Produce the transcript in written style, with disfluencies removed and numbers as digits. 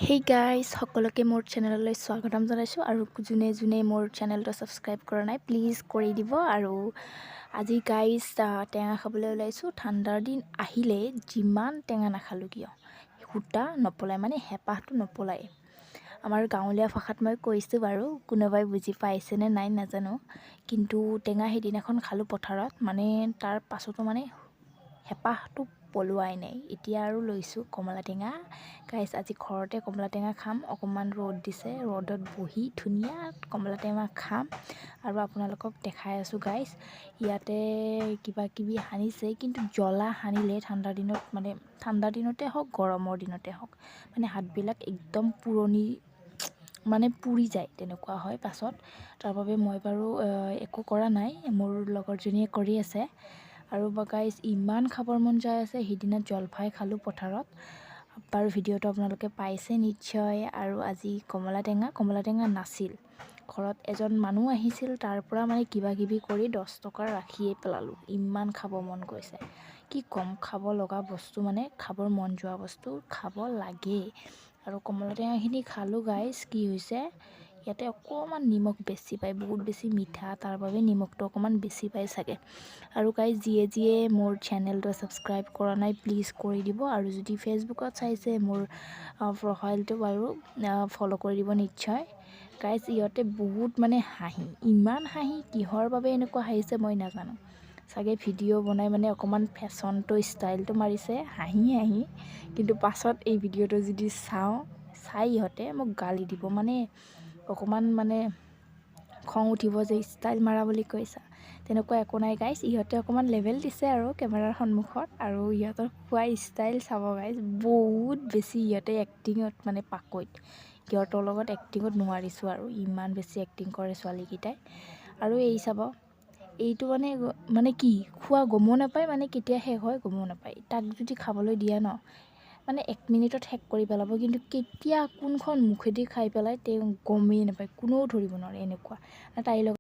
Hey guys, সকলোকে মোৰ চেনেললৈ স্বাগতম জনাইছোঁ আৰু যোনে যোনে মোৰ চেনেলটো ছাবস্ক্ৰাইব কৰা নাই প্লিজ কৰি দিব। আৰু আজি গাইজ টেঙা খাবলৈ ওলাইছোঁ। ঠাণ্ডাৰ দিন আহিলে যিমান টেঙা নাখালোঁ কিয় সূতা নপলায়, মানে হেঁপাহটো নপলায়। আমাৰ গাঁৱলীয়া ভাষাত মই কৈছোঁ বাৰু, কোনোবাই বুজি পাইছেনে নাই নাজানো, কিন্তু টেঙা সেইদিনাখন খালোঁ পথাৰত, মানে তাৰ পাছতো মানে হেঁপাহটো পলোৱাই নাই। এতিয়া আৰু লৈছোঁ কমলা টেঙা। গাইজ আজি ঘৰতে কমলা টেঙা খাম। অকণমান ৰ'দ দিছে, ৰ'দত বহি ধুনীয়া কমলা টেঙা খাম আৰু আপোনালোকক দেখাই আছোঁ গাইজ। ইয়াতে কিবা কিবি সানিছে, কিন্তু জ্বলা সানিলে ঠাণ্ডাৰ দিনত, মানে ঠাণ্ডাৰ দিনতে হওক গৰমৰ দিনতে হওক, মানে হাতবিলাক একদম পুৰি যায়, তেনেকুৱা হয় পাছত। তাৰ বাবে মই বাৰু একো কৰা নাই, মোৰ লগৰজনীয়ে কৰি আছে। আৰু গাইজ ইমান খাবৰ মন যায় আছে। সিদিনা জলফাই খালোঁ পথাৰত বাৰু, ভিডিঅ'টো আপোনালোকে পাইছে নিশ্চয়। আৰু আজি কমলা টেঙা নাছিল ঘৰত, এজন মানুহ আহিছিল, তাৰ পৰা মানে কিবা কিবি কৰি 10 টকা ৰাখিয়ে পেলালোঁ। ইমান খাব মন গৈছে, কি ক'ম, খাব লগা বস্তু, মানে খাবৰ মন যোৱা বস্তু খাব লাগে। আৰু কমলা টেঙাখিনি খালোঁ গাইজ। কি হৈছে, ইয়াতে অকণমান নিমখ বেছি পায়, বহুত বেছি মিঠা, তাৰ বাবে নিমখটো অকণমান বেছি পায় চাগে। আৰু গাইজ যিয়ে মোৰ চেনেলটো ছাবস্ক্ৰাইব কৰা নাই প্লিজ কৰি দিব। আৰু যদি ফেচবুকত চাইছে মোৰ প্ৰফাইলটো বাৰু ফ'ল' কৰি দিব নিশ্চয়। গাইজ ইহঁতে বহুত মানে ইমান হাঁহি, কিহৰ বাবে এনেকুৱা হাঁহিছে মই নাজানো। চাগে ভিডিঅ' বনাই মানে অকণমান ফেশ্বনটো ষ্টাইলটো মাৰিছে হাঁহি। কিন্তু পাছত এই ভিডিঅ'টো যদি চাই ইহঁতে মোক গালি দিব, মানে অকণমান মানে খং উঠিব যে ষ্টাইল মাৰা বুলি কৈছা। তেনেকুৱা একো নাই গাইজ, ইহঁতে অকণমান লেভেল দিছে আৰু কেমেৰাৰ সন্মুখত। আৰু ইহঁতৰ খোৱা ষ্টাইল চাব গাইজ, বহুত বেছি ইহঁতে এক্টিঙত মানে পাকৈত। সিহঁতৰ লগত এক্টিঙত নোৱাৰিছোঁ আৰু, ইমান বেছি এক্টিং কৰে ছোৱালীকেইটাই। আৰু এই চাব, এইটো মানে কি খোৱা গমো নাপায়, মানে কেতিয়া শেষ হয় গমো নাপায়। তাক যদি খাবলৈ দিয়া ন, মানে 1 মিনিটত শেষ কৰি পেলাব, কিন্তু কেতিয়া কোনখন মুখেদি খাই পেলাই তেওঁ গমেই নাপায়, কোনেও ধৰিব নোৱাৰে। এনেকুৱা তাইৰ লগত